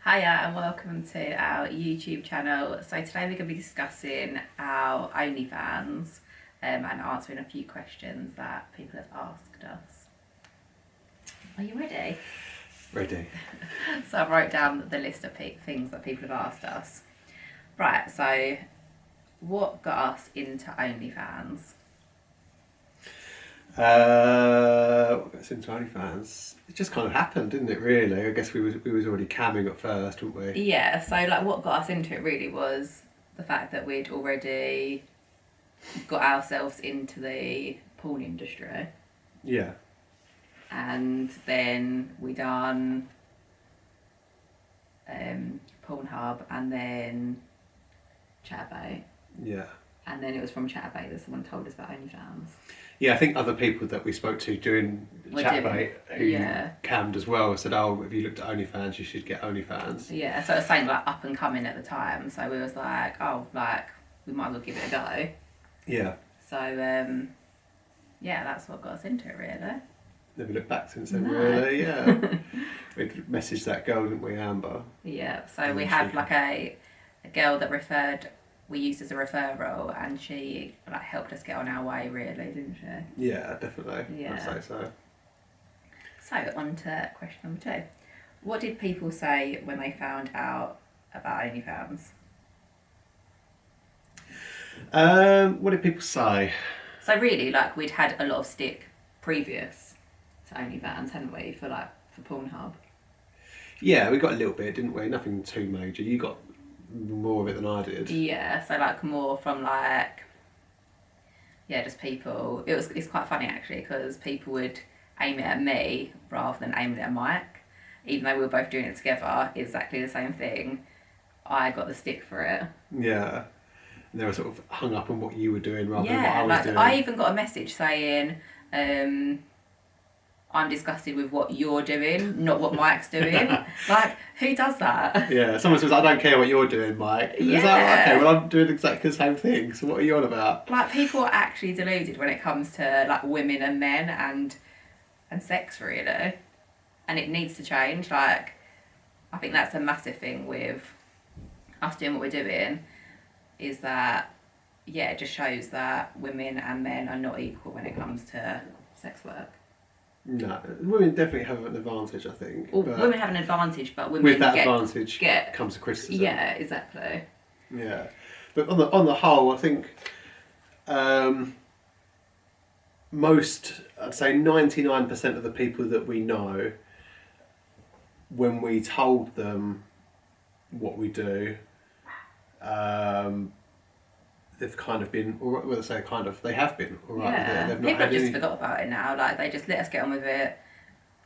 Hiya and welcome to our YouTube channel. So today we're going to be discussing our Onlyfans and answering a few questions that people have asked us. Are you ready? Ready. So I wrote down the list of things that people have asked us. Right, so what got us into Onlyfans? What got us into OnlyFans? It just kind of happened, didn't it? Really, I guess we was already camming at first, weren't we? Yeah, so like what got us into it really was the fact that we'd already got ourselves into the porn industry. Yeah. And then we done Pornhub and then Chatterbait. Yeah. And then it was from Chatterbait that someone told us about OnlyFans. Yeah, I think other people that we spoke to during Chatterbait who cammed as well said, "Oh, if you looked at OnlyFans, you should get OnlyFans." Yeah, so it was saying like up and coming at the time. So we was like, oh, like we might as well give it a go. Yeah. So yeah, that's what got us into it really. Never looked back since then, No. really. Yeah. We'd messaged that girl, didn't we, Amber? Yeah. So we have like a girl that we used as a referral, and she like helped us get on our way, really, didn't she? Yeah, definitely. Yeah. I'd say so. So on to question number 2. What did people say when they found out about OnlyFans? What did people say? So really, like we'd had a lot of stick previous to OnlyFans, hadn't we, for Pornhub? Yeah, we got a little bit, didn't we? Nothing too major. You got more of it than I did. Yeah, so like more from just people. It's quite funny actually, because people would aim it at me rather than aiming it at Mike, even though we were both doing it together, exactly the same thing. I got the stick for it. Yeah. And they were sort of hung up on what you were doing rather than what Yeah, I was like doing. I even got a message saying, I'm disgusted with what you're doing, not what Mike's doing. Like, who does that? Yeah, someone says, I don't care what you're doing, Mike. Yeah. It's like, okay, well, I'm doing exactly the same thing, so what are you on about? Like, people are actually deluded when it comes to, like, women and men and sex, really. And it needs to change. Like, I think that's a massive thing with us doing what we're doing, is that, yeah, it just shows that women and men are not equal when it comes to sex work. No, women definitely have an advantage, I think. Well, but women have an advantage, but women with that advantage comes a criticism. Yeah, exactly. Yeah, but on the whole, I think most, I'd say 99% of the people that we know, when we told them what we do, they've kind of been, or well, say kind of, they have been alright with it. They've not People had just any... forgot about it now. Like, they just let us get on with it.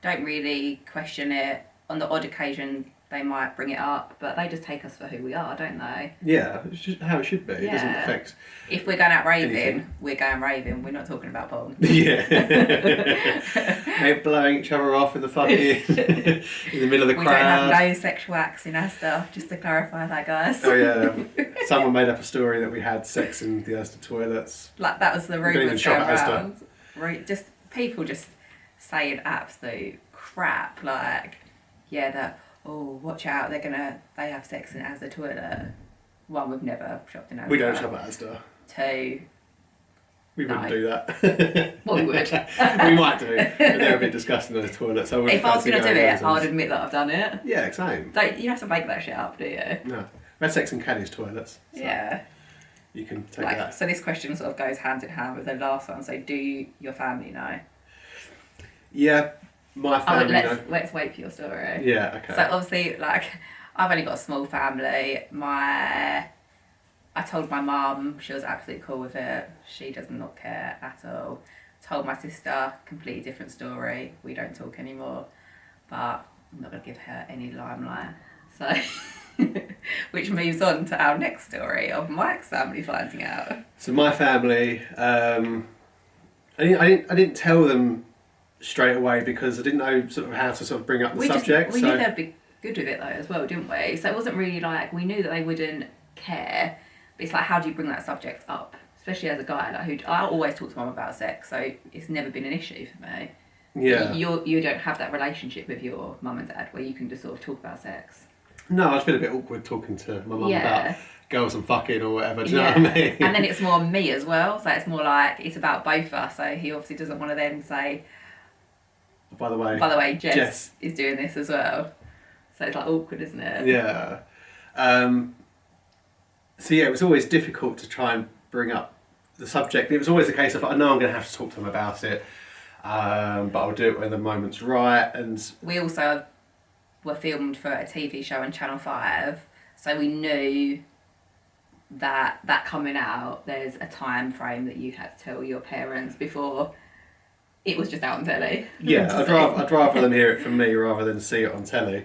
Don't really question it. On the odd occasion, they might bring it up, but they just take us for who we are, don't they? Yeah, it's just how it should be. It doesn't affect... If we're going out raving, anything. we're going raving. We're not talking about porn. Yeah. They're blowing each other off in the fucking... in the middle of the crowd. We don't have no sexual acts in our stuff, just to clarify that, guys. Oh yeah. Someone made up a story that we had sex in the Asda toilets. Like, that was the We don't even rumours shop going at Asda. around. Right, just people just saying absolute crap, like, yeah, that, oh, watch out, they have sex in Asda toilet. One, we've never shopped in Asda. We don't shop at Asda. 2, We wouldn't do that. well, we would. We might do, but they're a bit disgusting, those toilets. So If I was going to do it, I would admit that I've done it. Yeah, same. Don't, you don't have to make that shit up, do you? No. We had sex in Caddy's toilets. So Yeah. you can take Like, that. so this question sort of goes hand in hand with the last one. So do your family know? Yeah, my family. Let's wait for your story. Yeah, okay. So obviously, like, I've only got a small family. I told my mum, she was absolutely cool with it. She does not care at all. Told my sister, completely different story. We don't talk anymore, but I'm not going to give her any limelight. So, which moves on to our next story of Mike's family finding out. So my family, I didn't tell them straight away because I didn't know sort of how to sort of bring up the subject. We knew they'd be good with it though as well, didn't we? So it wasn't really like, we knew that they wouldn't care, but it's like, how do you bring that subject up? Especially as a guy, like, I always talk to mum about sex, so it's never been an issue for me. Yeah. You don't have that relationship with your mum and dad where you can just sort of talk about sex. No, I feel a bit awkward talking to my mum about girls and fucking or whatever. Do you know what I mean? And then it's more me as well. So it's more like it's about both of us. So he obviously doesn't want to then say, By the way, Jess is doing this as well. So it's like awkward, isn't it? Yeah. So yeah, it was always difficult to try and bring up the subject. It was always a case of, I know I'm going to have to talk to them about it, but I'll do it when the moment's right. And we also were filmed for a TV show on Channel 5, so we knew that coming out, there's a time frame that you had to tell your parents before it was just out on telly. Yeah, I'd rather them hear it from me rather than see it on telly.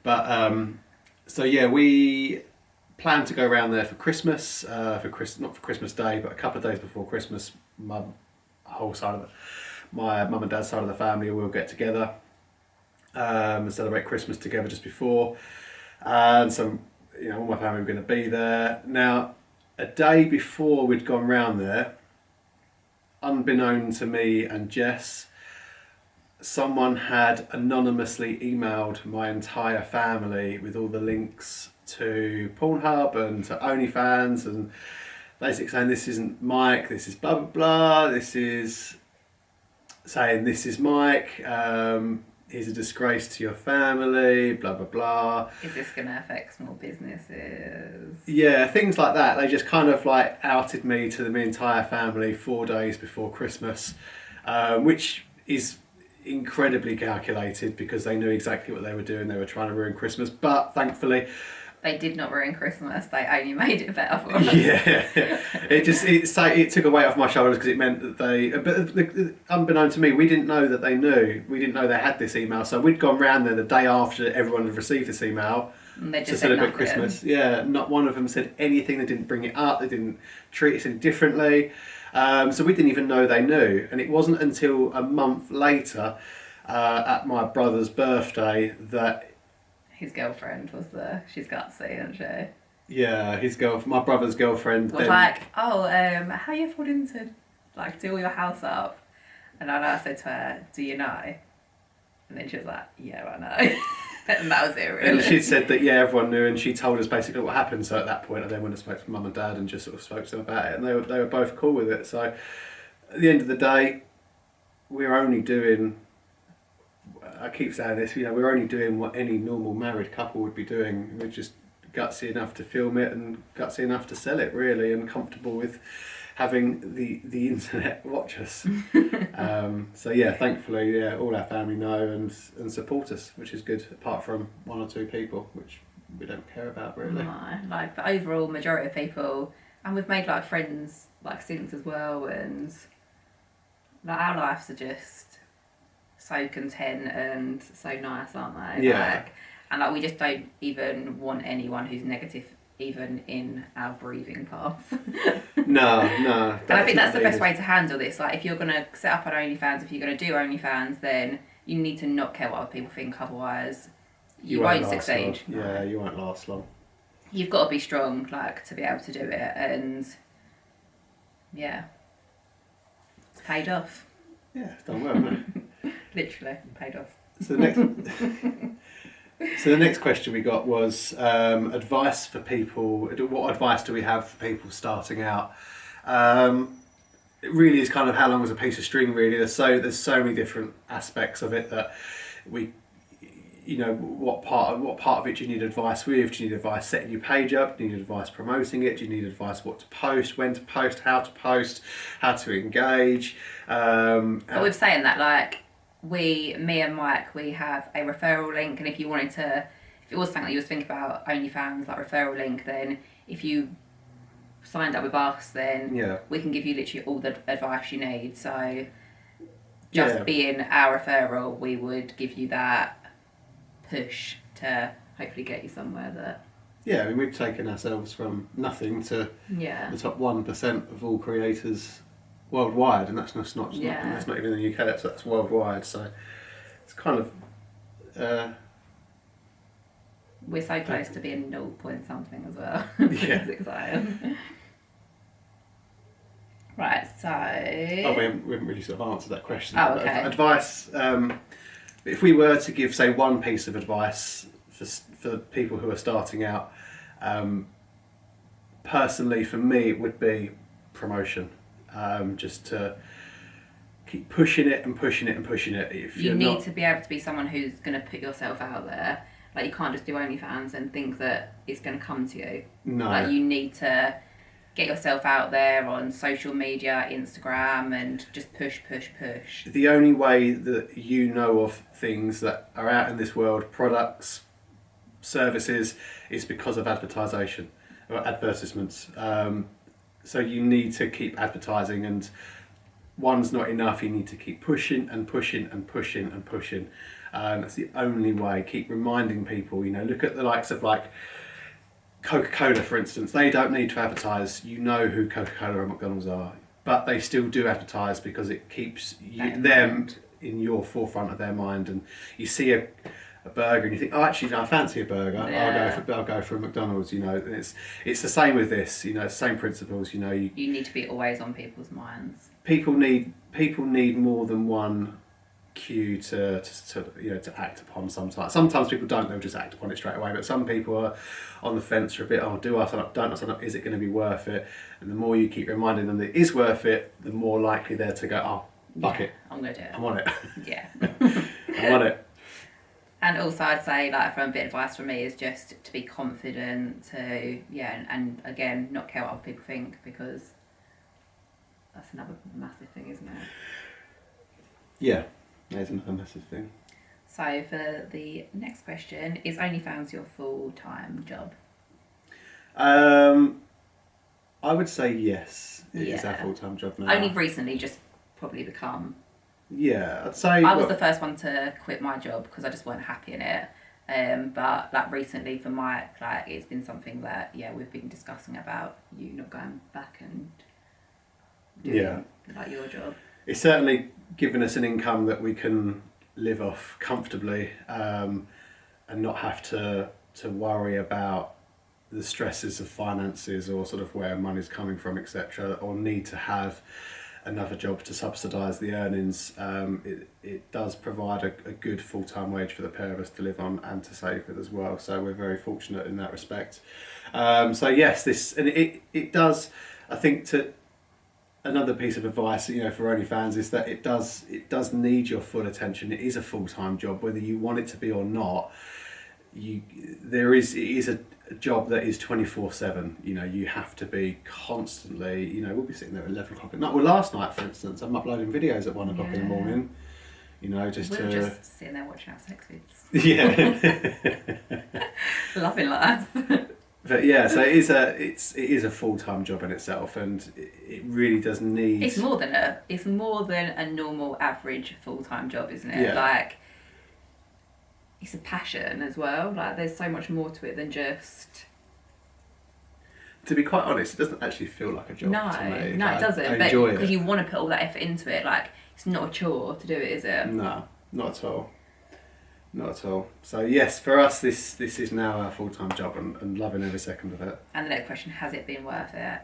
But so yeah, we planned to go around there for Christmas, not for Christmas Day, but a couple of days before Christmas. My mum and dad's side of the family will get together and celebrate Christmas together just before. And so, all my family were going to be there. Now, a day before we'd gone round there, unbeknown to me and Jess, someone had anonymously emailed my entire family with all the links to Pornhub and to Onlyfans, and basically saying, this isn't Mike, this is blah blah blah, this is saying this is Mike, he's a disgrace to your family, blah blah blah. Is this going to affect small businesses? Yeah, things like that. They just kind of like outed me to the entire family 4 days before Christmas, which is incredibly calculated because they knew exactly what they were doing. They were trying to ruin Christmas, but thankfully they did not ruin Christmas. They only made it better for us. Yeah, it took a weight off my shoulders because it meant that they, but unbeknown to me, we didn't know that they knew. We didn't know they had this email. So we'd gone round there the day after everyone had received this email to celebrate Christmas. Yeah, not one of them said anything. They didn't bring it up. They didn't treat us any differently. So we didn't even know they knew. And it wasn't until a month later, at my brother's birthday, that his girlfriend was there. She's gutsy, isn't she? Yeah, my brother's girlfriend was like, how are you affording to do all your house up? And I said to her, do you know? And then she was like, yeah, I know. And that was it, really. And she said that, yeah, everyone knew, and she told us basically what happened. So at that point, I then went and spoke to mum and dad and just sort of spoke to them about it, and they were both cool with it. So at the end of the day, we're only doing, I keep saying this, we're only doing what any normal married couple would be doing. We're just gutsy enough to film it and gutsy enough to sell it, really, and comfortable with having the internet watch us. So yeah, thankfully, yeah, all our family know and support us, which is good, apart from one or two people, which we don't care about, really. No, the overall majority of people, and we've made friends since as well, and our lives are just so content and so nice, aren't they? Yeah. And we just don't even want anyone who's negative even in our breathing path. No. And I think that's the best way to handle this. If you're going to set up an OnlyFans, if you're going to do OnlyFans, then you need to not care what other people think, otherwise you won't succeed. Yeah, you won't last long. You've got to be strong, to be able to do it, and yeah, it's paid off. Yeah, it's done well, hasn't it? Literally, paid off. So the next question we got was advice for people. What advice do we have for people starting out? It really is kind of how long is a piece of string, really. There's so many different aspects of it that we, what part of it do you need advice with? Do you need advice setting your page up? Do you need advice promoting it? Do you need advice what to post, when to post, how to engage? But with saying that, me and Mike, we have a referral link, and if it was something that you was thinking about OnlyFans, referral link, then if you signed up with us, then we can give you literally all the advice you need. So just being our referral, we would give you that push to hopefully get you somewhere that... Yeah, I mean, we've taken ourselves from nothing to the top 1% of all creators worldwide, and that's not even in the UK. That's worldwide. So it's kind of we're so close to being 0 point something as well. Yeah, it's exciting. Right, so we haven't really sort of answered that question. Oh, okay. Advice. If we were to give, say, one piece of advice for people who are starting out. Personally, for me, it would be promotion. Just to keep pushing it and pushing it and pushing it. If you need to be able to be someone who's going to put yourself out there. Like, you can't just do OnlyFans and think that it's going to come to you. No. Like, you need to get yourself out there on social media, Instagram, and just push. The only way that you know of things that are out in this world, products, services, is because of advertisement or advertisements. So you need to keep advertising, and one's not enough. You need to keep pushing and pushing and pushing and pushing. That's the only way. Keep reminding people. Look at the likes of like Coca-Cola, for instance. They don't need to advertise. You know who Coca-Cola and McDonald's are, but they still do advertise because it keeps them in your forefront of their mind. And you see a burger and you think, oh, actually, no, I fancy a burger. Yeah. I'll go for a McDonald's. It's the same with this. Same principles. You need to be always on people's minds. People need more than one cue to act upon. Sometimes people don't, they'll just act upon it straight away, but some people are on the fence for a bit. Do I sign up, don't I sign up, is it going to be worth it? And the more you keep reminding them that it is worth it, the more likely they're to go, oh, fuck it, I'm going to do it, I'm on it. Yeah. I'm on it. And also, I'd say, like, from a bit of advice from me is just to be confident, and again, not care what other people think, because that's another massive thing, isn't it? Yeah. There's another massive thing. So for the next question, is OnlyFans your full-time job? I would say yes. It is our full-time job now. Only recently, just probably become. Yeah, I'd say. I was the first one to quit my job because I just weren't happy in it. But like recently for Mike, like it's been something that we've been discussing about you not going back and doing like your job. It's certainly given us an income that we can live off comfortably, and not have to worry about the stresses of finances or sort of where money's coming from, etc., or need to have another job to subsidise the earnings. It does provide a good full-time wage for the pair of us to live on and to save with as well, so we're very fortunate in that respect. So yes, it does, I think, to another piece of advice, for OnlyFans is that it does need your full attention. It is a full-time job, whether you want it to be or not. It is a job that is 24/7. You have to be constantly. We'll be sitting there at 11 o'clock at night. Well, last night, for instance, I'm uploading videos at 1 o'clock in the morning. Just sitting there watching our sex vids. Yeah. Loving life. But yeah, so it is a full-time job in itself, and it really does need. It's more than a normal average full-time job, isn't it? Yeah. Like, it's a passion as well. Like, there's so much more to it than just. To be quite honest, it doesn't actually feel like a job to me. No, it doesn't. I enjoy it because you want to put all that effort into it. Like, it's not a chore to do it, is it? No, not at all. Not at all. So yes, for us, this is now our full-time job, and loving every second of it. And the next question: has it been worth it?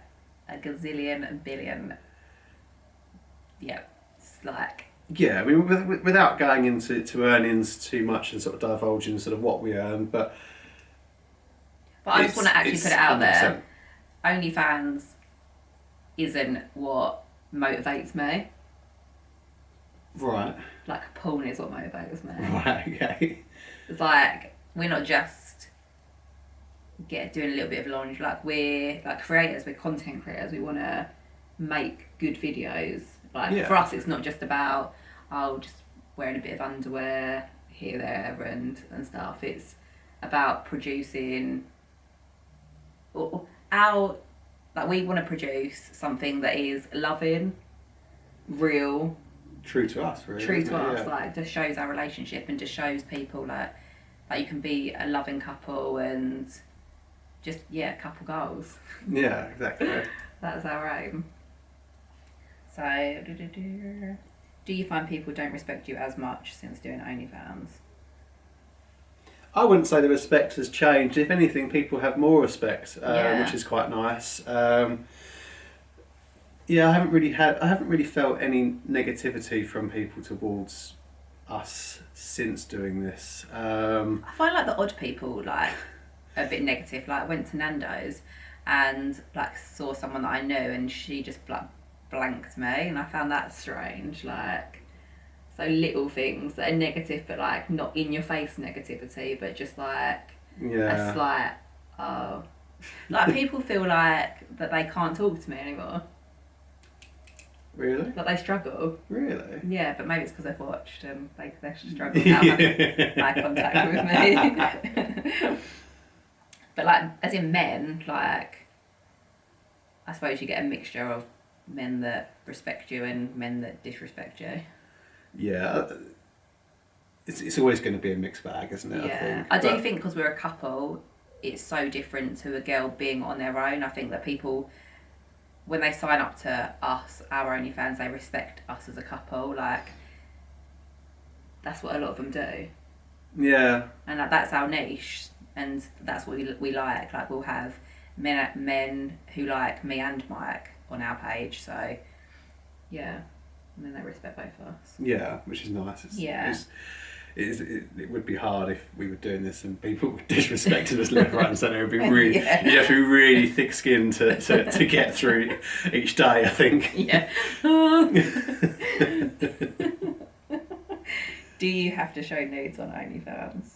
A gazillion billion. Yeah, it's like. Yeah, I mean, without going into earnings too much and sort of divulging sort of what we earn, but I just want to actually put it out 100%. there. OnlyFans isn't what motivates me. Right. Like, porn is what motivates me. Right. Okay. It's like, we're not just doing a little bit of launch. Like, we're like creators. We're content creators. We want to make good videos. Like, for us, it's not just about just wearing a bit of underwear here, there, and stuff. It's about producing. We want to produce something that is loving, real. True to us, really. True to us, like, just shows our relationship and just shows people like you can be a loving couple and just couple goals. Yeah, exactly. That's our aim. So, do you find people don't respect you as much since doing OnlyFans? I wouldn't say the respect has changed. If anything, people have more respect, which is quite nice. I haven't really felt any negativity from people towards us since doing this. I find like the odd people like a bit negative. Like I went to Nando's and like saw someone that I knew and she just like blanked me, and I found that strange. Like, so little things that are negative, but like not in your face negativity, but just like a slight, oh, like people feel like that they can't talk to me anymore. Really? Like they struggle. Really? Yeah, but maybe it's because they've watched and they struggle now having eye contact with me. But like, as in men, like, I suppose you get a mixture of men that respect you and men that disrespect you. Yeah. It's always going to be a mixed bag, isn't it? Yeah. I do think because we're a couple, it's so different to a girl being on their own. I think that people, when they sign up to us, our OnlyFans, they respect us as a couple. Like, that's what a lot of them do. Yeah. And like, that's our niche, and that's what we like. Like, we'll have men who like me and Mike on our page, so yeah, and then they respect both of us. Yeah, which is nice. It would be hard if we were doing this and people were disrespecting us left, right and centre. It would be really, you'd have to be really thick-skinned to get through each day, I think. Yeah. Do you have to show nudes on OnlyFans?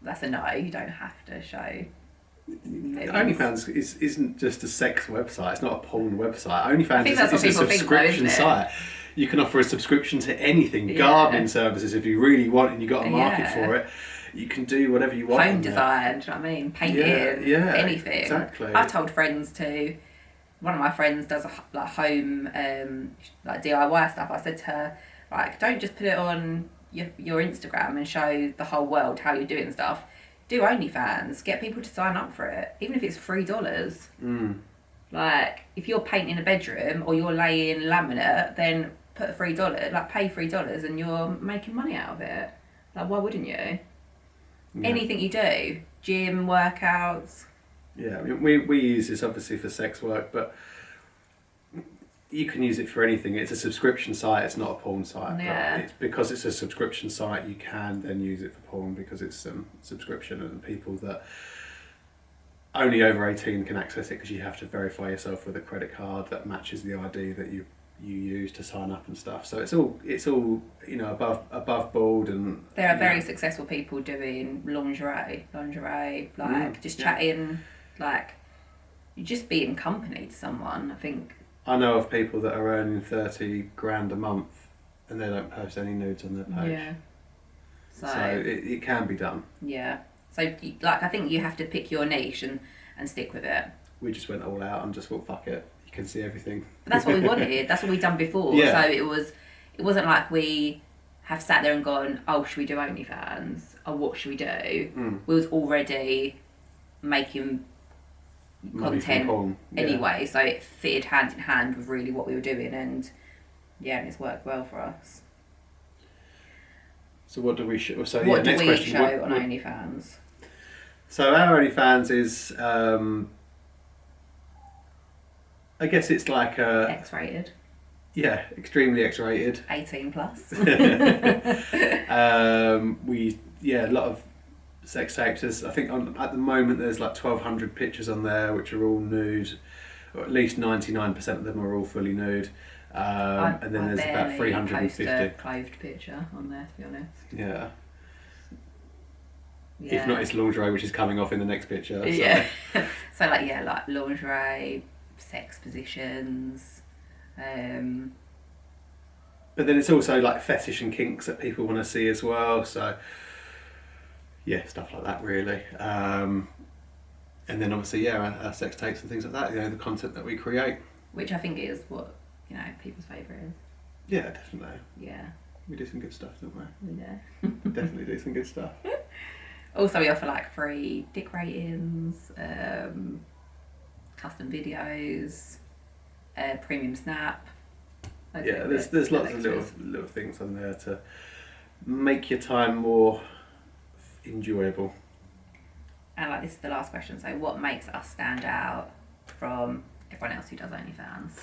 That's a no, you don't have to show nudes. OnlyFans isn't just a sex website, it's not a porn website. OnlyFans is a subscription site. You can offer a subscription to anything, gardening services if you really want and you've got a market for it. You can do whatever you want. Home design, do you know what I mean? Painting, anything. Exactly. I've told friends to, one of my friends does like home like DIY stuff. I said to her, like, don't just put it on your Instagram and show the whole world how you're doing stuff. Do OnlyFans, get people to sign up for it, even if it's $3. Like, if you're painting a bedroom or you're laying laminate, then put $3, like pay $3 and you're making money out of it. Like, why wouldn't you? Yeah. Anything you do, gym, workouts. Yeah, I mean, we use this obviously for sex work, but you can use it for anything. It's a subscription site, it's not a porn site. Yeah. But because it's a subscription site, you can then use it for porn because it's subscription, and people that only over 18 can access it because you have to verify yourself with a credit card that matches the ID that you use to sign up and stuff. So it's all you know, above board. And there are very successful people doing lingerie, like just chatting, like you just be in company to someone. I think I know of people that are earning 30 grand a month and they don't post any nudes on their page. Yeah. So it can be done. Yeah. So, like, I think you have to pick your niche and stick with it. We just went all out and just thought, fuck it, you can see everything. But that's what we wanted. That's what we'd done before. Yeah. So it wasn't like we have sat there and gone, oh, should we do OnlyFans? Oh, what should we do? We was already making content anyway, so it fitted hand in hand with really what we were doing, and it's worked well for us. So what do we show? So what do next we question, show on OnlyFans? So our OnlyFans is, I guess it's like a X-rated. Yeah, extremely X-rated. 18 plus. A lot of sex tapes. I think at the moment there's like 1,200 pictures on there, which are all nude, or at least 99% of them are all fully nude. And then there's about 350. I post a clothed picture on there, to be honest. Yeah. If not, it's lingerie, which is coming off in the next picture. So. Yeah. So like lingerie, sex positions. But then it's also like fetish and kinks that people want to see as well. So yeah, stuff like that really. And then obviously our sex tapes and things like that. You know, the content that we create. Which I think is what people's favourite is. Yeah, definitely. Yeah. We do some good stuff, don't we? Yeah. Definitely do some good stuff. Also, we offer like free dick ratings, custom videos, premium snap. There's lots of little things on there to make your time more enjoyable. And this is the last question. So, what makes us stand out from everyone else who does OnlyFans?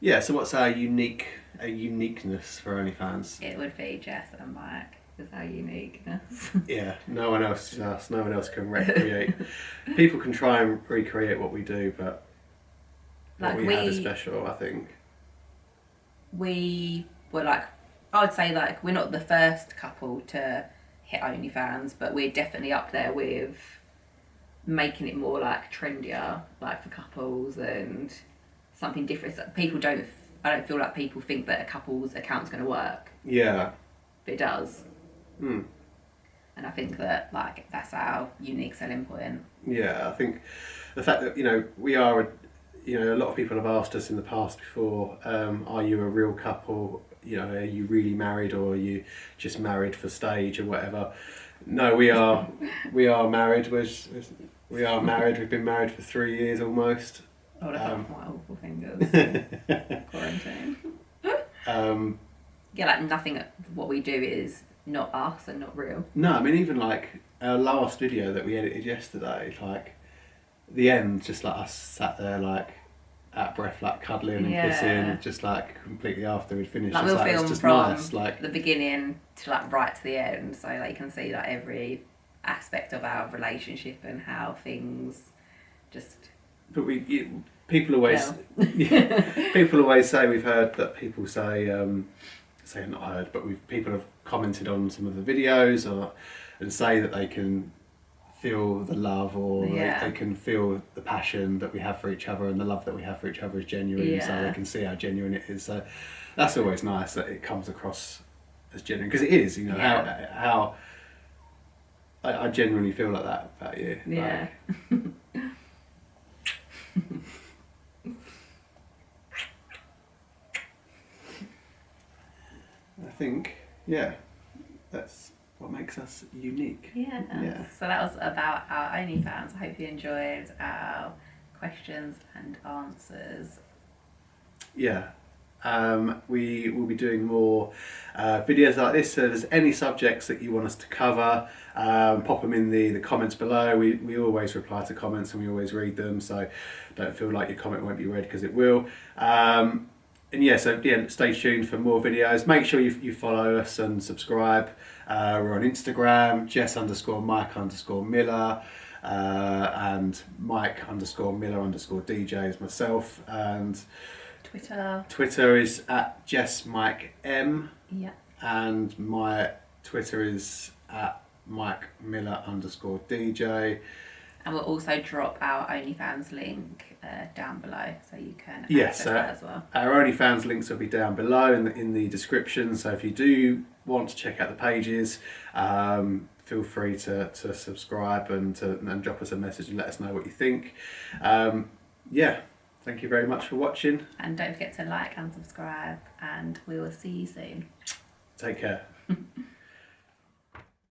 Yeah, so what's our uniqueness for OnlyFans? It would be Jess and Mike. Is our uniqueness. Yeah, no one else is us. No one else can recreate. People can try and recreate what we do, but what Like we have is special, I think. We were like, I would say like we're not the first couple to hit OnlyFans, but we're definitely up there with making it more like trendier, like for couples and something different. So I don't feel like people think that a couple's account's going to work, Yeah. but it does. Mm. And I think that like that's our unique selling point. Yeah, I think the fact that, you know, we are, you know, a lot of people have asked us in the past before, are you a real couple? You know, are you really married, or are you just married for stage or whatever? No, we are married. We are married. We've been married for 3 years almost. I would have my awful fingers. Quarantine. Yeah, like nothing of what we do is not us and not real. No, I mean, even like our last video that we edited yesterday, like the end, just like us sat there like out of breath, like cuddling and kissing, just like completely after we'd finished. Like we'll like, film just from nice, like the beginning to like right to the end, so like you can see like every aspect of our relationship and how things just. But people always people always say, we've heard that people say not heard, but people have commented on some of the videos and say that they can feel the love, or they can feel the passion that we have for each other, and the love that we have for each other is genuine, so they can see how genuine it is. So that's always nice that it comes across as genuine, because it is, you know, how I genuinely feel like that about you. Yeah. Like, I think, that's what makes us unique. Yeah. So that was about our OnlyFans. I hope you enjoyed our questions and answers. Yeah. We will be doing more videos like this, so if there's any subjects that you want us to cover, pop them in the comments below. We always reply to comments and we always read them, so don't feel like your comment won't be read, because it will. And stay tuned for more videos. Make sure you follow us and subscribe. We're on Instagram, Jess_Mike_Miller, and Mike_Miller_DJ is myself, and Twitter is at JessMikeM. Yeah. And my Twitter is at MikeMiller_DJ. And we'll also drop our OnlyFans link down below, so you can access that as well. Our OnlyFans links will be down below in the description. So if you do want to check out the pages, feel free to subscribe and drop us a message and let us know what you think. Thank you very much for watching. And don't forget to like and subscribe, and we will see you soon. Take care.